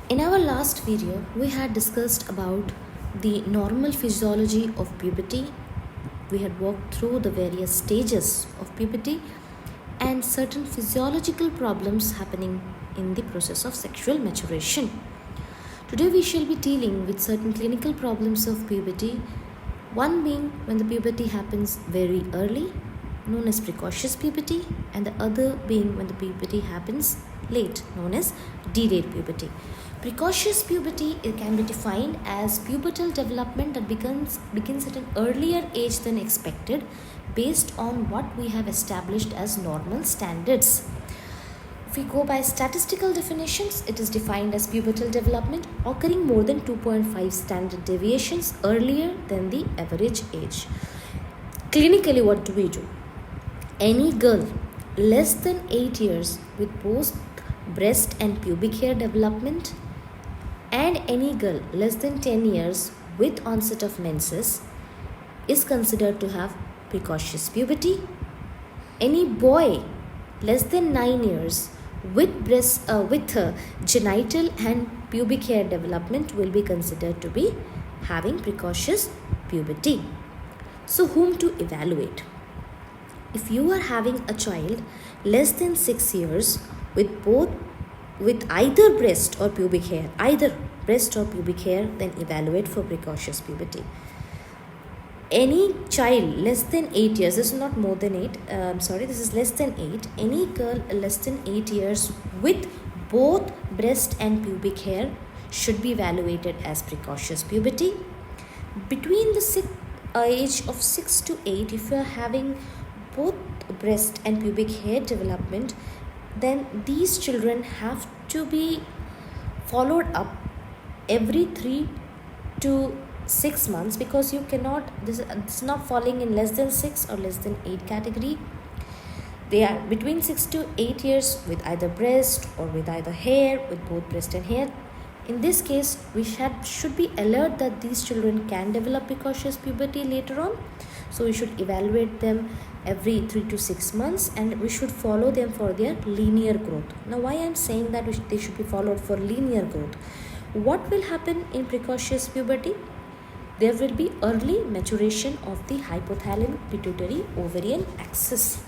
In our last video, we had discussed about the normal physiology of puberty. We had walked through the various stages of puberty and certain physiological problems happening in the process of sexual maturation. Today we shall be dealing with certain clinical problems of puberty, one being when the puberty happens very early, known as precocious puberty, and the other being when the puberty happens late, known as delayed puberty. Precocious puberty, it can be defined as pubertal development that begins at an earlier age than expected based on what we have established as normal standards. If we go by statistical definitions, it is defined as pubertal development occurring more than 2.5 standard deviations earlier than the average age. Clinically, what do? Any girl less than 8 years with both breast and pubic hair development, and any girl less than 10 years with onset of menses is considered to have precocious puberty. Any boy less than 9 years with genital and pubic hair development will be considered to be having precocious puberty. So whom to evaluate? If you are having a child less than 6 years with either breast or pubic hair, then evaluate for precocious puberty. Any child less than 8 years, this is not more than 8, this is less than 8. Any girl less than 8 years with both breast and pubic hair should be evaluated as precocious puberty. Between the age of 6 to 8, if you are having both breast and pubic hair development, then these children have to be followed up every 3 to 6 months, because you cannot, this is not falling in less than 6 or less than 8 category. They are between 6 to 8 years with either breast or with either hair, with both breast and hair. In this case, we should be alert that these children can develop precocious puberty later on. So we should evaluate them every 3 to 6 months, and we should follow them for their linear growth. Now, why I am saying that they should be followed for linear growth? What will happen in precocious puberty? There will be early maturation of the hypothalamic pituitary ovarian axis.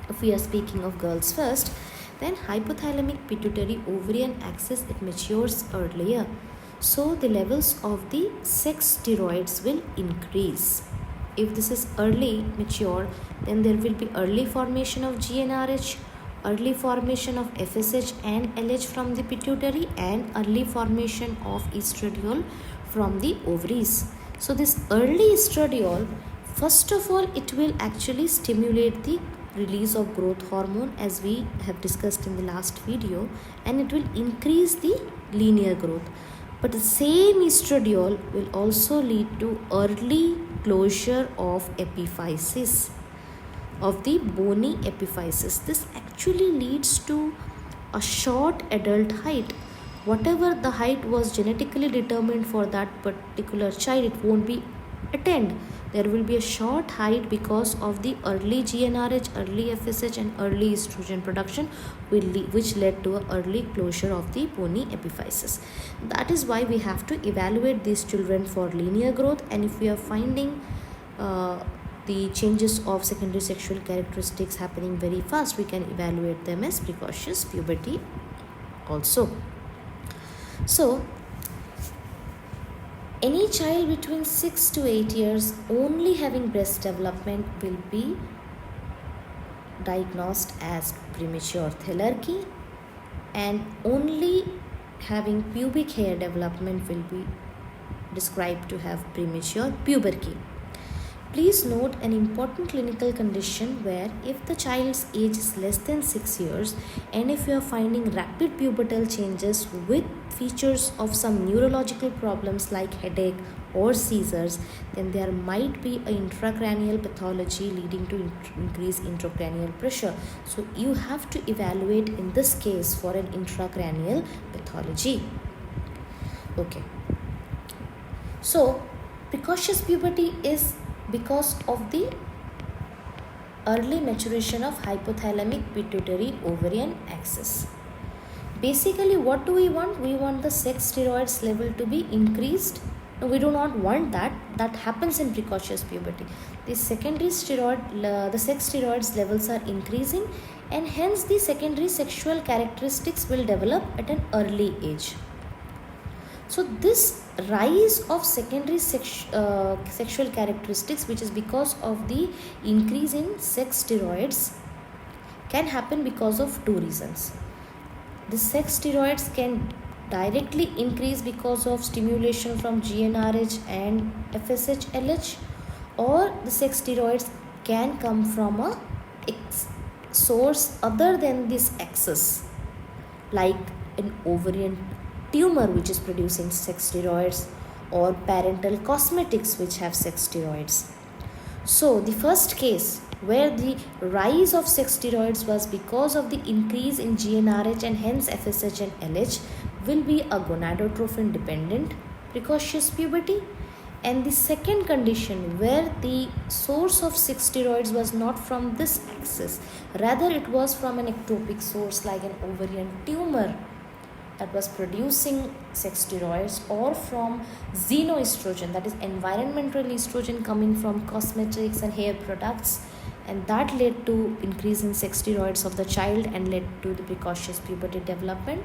If we are speaking of girls first, then hypothalamic pituitary ovarian axis, it matures earlier. So the levels of the sex steroids will increase. If this is early mature, then there will be early formation of GnRH, early formation of FSH and LH from the pituitary, and early formation of estradiol from the ovaries. So this early estradiol, first of all, it will actually stimulate the release of growth hormone, as we have discussed in the last video, and it will increase the linear growth. But the same estradiol will also lead to early closure of epiphysis, of the bony epiphysis. This actually leads to a short adult height. Whatever the height was genetically determined for that particular child, it won't be attained. There will be a short height because of the early GnRH, early FSH and early estrogen production, which led to an early closure of the bony epiphysis. That is why we have to evaluate these children for linear growth, and if we are finding the changes of secondary sexual characteristics happening very fast, we can evaluate them as precocious puberty also. So, any child between 6 to 8 years only having breast development will be diagnosed as premature thelarchy, and only having pubic hair development will be described to have premature puberty. Please note an important clinical condition where if the child's age is less than 6 years, and if you are finding rapid pubertal changes with features of some neurological problems like headache or seizures, then there might be an intracranial pathology leading to increased intracranial pressure. So you have to evaluate in this case for an intracranial pathology. Okay. So precocious puberty is because of the early maturation of hypothalamic pituitary ovarian axis. Basically, what do we want? We want the sex steroids level to be increased. No, we do not want that. That happens in precocious puberty. The secondary the sex steroids levels are increasing, and hence the secondary sexual characteristics will develop at an early age. So this rise of secondary sexual characteristics, which is because of the increase in sex steroids, can happen because of two reasons. The sex steroids can directly increase because of stimulation from GnRH and FSH-LH, or the sex steroids can come from a source other than this axis, like an ovarian tumor which is producing sex steroids, or parental cosmetics which have sex steroids. So the first case where the rise of sex steroids was because of the increase in GnRH and hence FSH and LH will be a gonadotrophin dependent precocious puberty. And the second condition where the source of sex steroids was not from this axis, rather it was from an ectopic source like an ovarian tumor that was producing sex steroids, or from xenoestrogen, that is environmental estrogen coming from cosmetics and hair products, and that led to increase in sex steroids of the child and led to the precocious puberty development.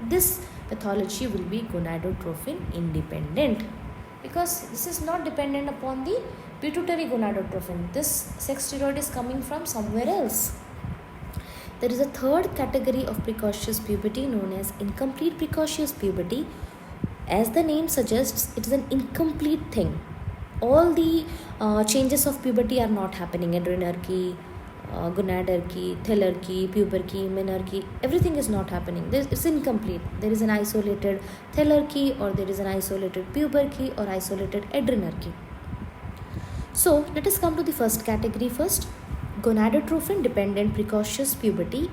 This pathology will be gonadotrophin independent, because this is not dependent upon the pituitary gonadotrophin. This sex steroid is coming from somewhere else. There is a third category of precocious puberty known as incomplete precocious puberty. As the name suggests, it is an incomplete thing. All the changes of puberty are not happening. Adrenarche, gonadarche, thelarche, puberche, menarche, everything is not happening. It's incomplete. There is an isolated thelarche, or there is an isolated puberche, or isolated adrenarche. So let us come to the first category first. Gonadotrophin dependent precocious puberty.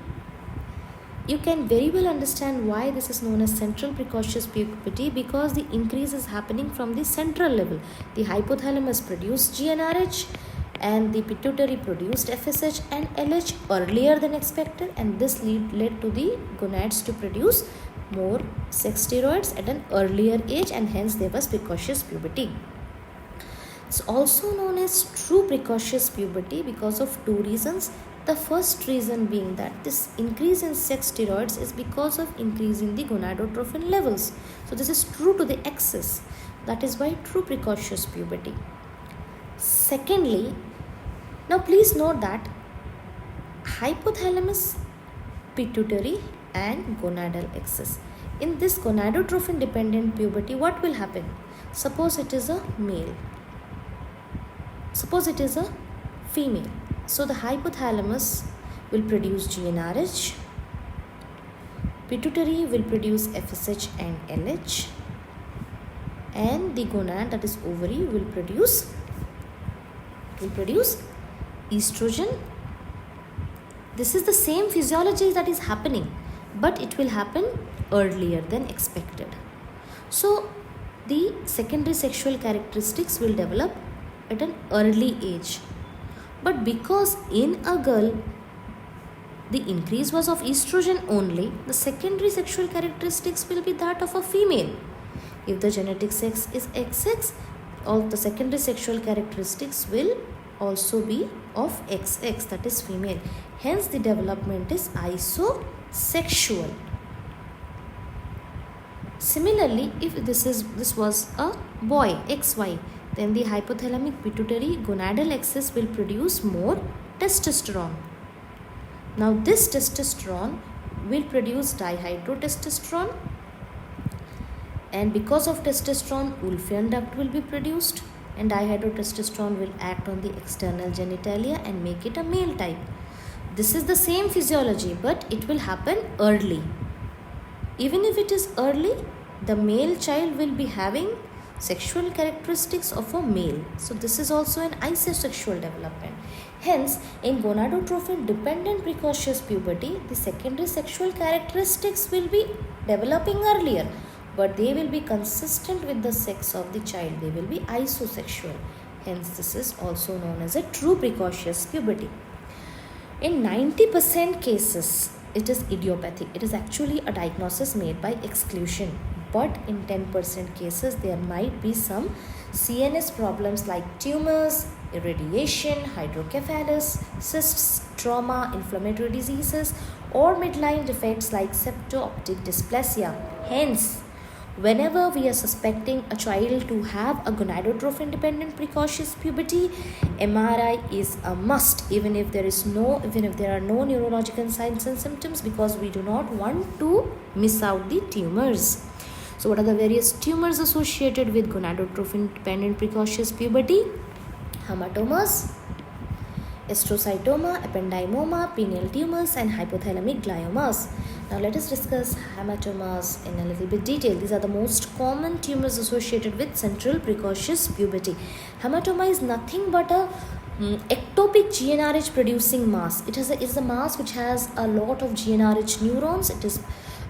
You can very well understand why this is known as central precocious puberty, because the increase is happening from the central level. The hypothalamus produced GnRH and the pituitary produced FSH and LH earlier than expected, and this led to the gonads to produce more sex steroids at an earlier age, and hence there was precocious puberty. It's also known as true precocious puberty because of two reasons. The first reason being that this increase in sex steroids is because of increase in the gonadotrophin levels. So this is true to the axis. That is why true precocious puberty. Secondly, now please note that hypothalamus, pituitary and gonadal axis. In this gonadotrophin dependent puberty, what will happen? Suppose it is a male. Suppose it is a female. So the hypothalamus will produce GnRH, pituitary will produce FSH and LH, and the gonad, that is ovary, will produce estrogen. This is the same physiology that is happening, but it will happen earlier than expected. So the secondary sexual characteristics will develop at an early age. But because in a girl the increase was of estrogen only, the secondary sexual characteristics will be that of a female. If the genetic sex is XX, all the secondary sexual characteristics will also be of XX, that is female. Hence the development is isosexual. Similarly, if this was a boy, XY, then the hypothalamic pituitary gonadal axis will produce more testosterone. Now this testosterone will produce dihydrotestosterone, and because of testosterone, Wolffian duct will be produced, and dihydrotestosterone will act on the external genitalia and make it a male type. This is the same physiology, but it will happen early. Even if it is early, the male child will be having sexual characteristics of a male. So this is also an isosexual development. Hence, in gonadotrophin dependent precocious puberty, the secondary sexual characteristics will be developing earlier, but they will be consistent with the sex of the child. They will be isosexual. Hence, this is also known as a true precocious puberty. In 90% cases, it is idiopathic. It is actually a diagnosis made by exclusion. But in 10% cases, there might be some CNS problems like tumors, irradiation, hydrocephalus, cysts, trauma, inflammatory diseases, or midline defects like septo-optic dysplasia. Hence, whenever we are suspecting a child to have a gonadotrophin-dependent precocious puberty, MRI is a must, even if there are no neurological signs and symptoms, because we do not want to miss out the tumors. So what are the various tumors associated with gonadotrophin-dependent precocious puberty? Hematomas, astrocytoma, ependymoma, pineal tumors, and hypothalamic gliomas. Now let us discuss hematomas in a little bit detail. These are the most common tumors associated with central precocious puberty. Hematoma is nothing but a ectopic GnRH producing mass. It is a mass which has a lot of GnRH neurons. It is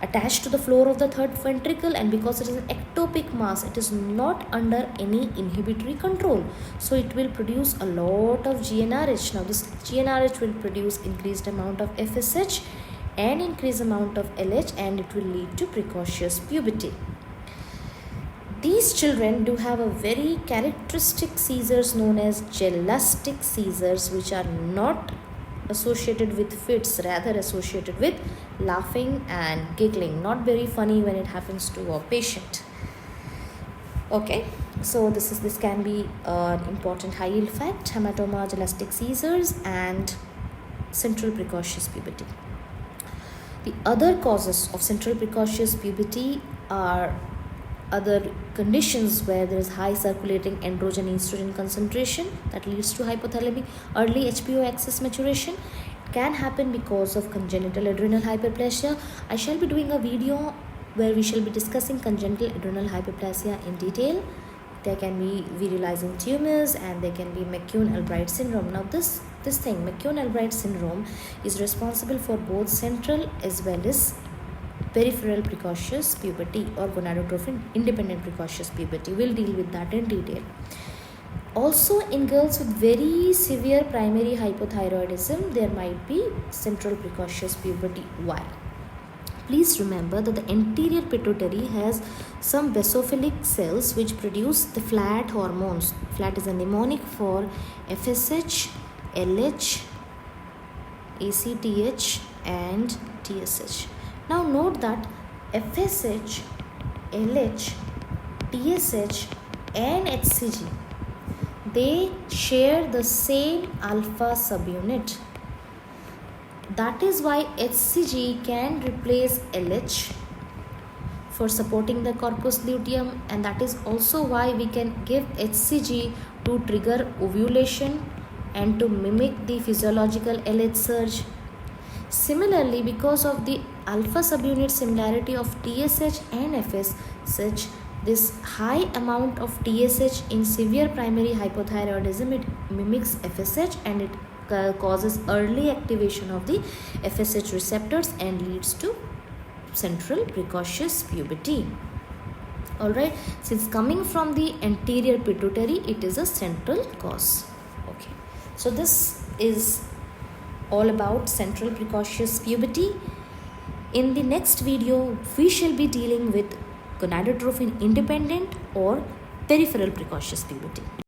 attached to the floor of the third ventricle, and because it is an ectopic mass, it is not under any inhibitory control, so it will produce a lot of GnRH. Now this GnRH will produce increased amount of FSH and increased amount of LH, and it will lead to precocious puberty. These children do have a very characteristic seizures known as gelastic seizures, which are not associated with fits, rather associated with laughing and giggling. Not very funny when it happens to a patient. Okay, so this can be an important high yield fact: hematoma, gelastic seizures, and central precocious puberty. The other causes of central precocious puberty are other conditions where there is high circulating androgen estrogen concentration that leads to hypothalamic early HPO axis maturation. It can happen because of congenital adrenal hyperplasia. I shall be doing a video where we shall be discussing congenital adrenal hyperplasia in detail. There can be virilizing tumors, and there can be McCune-Albright syndrome. Now this thing, McCune-Albright syndrome, is responsible for both central as well as peripheral precocious puberty or gonadotrophin independent precocious puberty. We'll deal with that in detail. Also, in girls with very severe primary hypothyroidism, there might be central precocious puberty. Why? Please remember that the anterior pituitary has some basophilic cells which produce the flat hormones. Flat is a mnemonic for FSH, LH, ACTH, and TSH. Now note that FSH, LH, TSH, and HCG, they share the same alpha subunit. That is why HCG can replace LH for supporting the corpus luteum, and that is also why we can give HCG to trigger ovulation and to mimic the physiological LH surge. Similarly, because of the alpha subunit similarity of TSH and FSH, this high amount of TSH in severe primary hypothyroidism, it mimics FSH, and it causes early activation of the FSH receptors and leads to central precocious puberty. Alright, since coming from the anterior pituitary, it is a central cause. Okay, so this is all about central precocious puberty. In the next video, we shall be dealing with gonadotrophin independent or peripheral precocious puberty.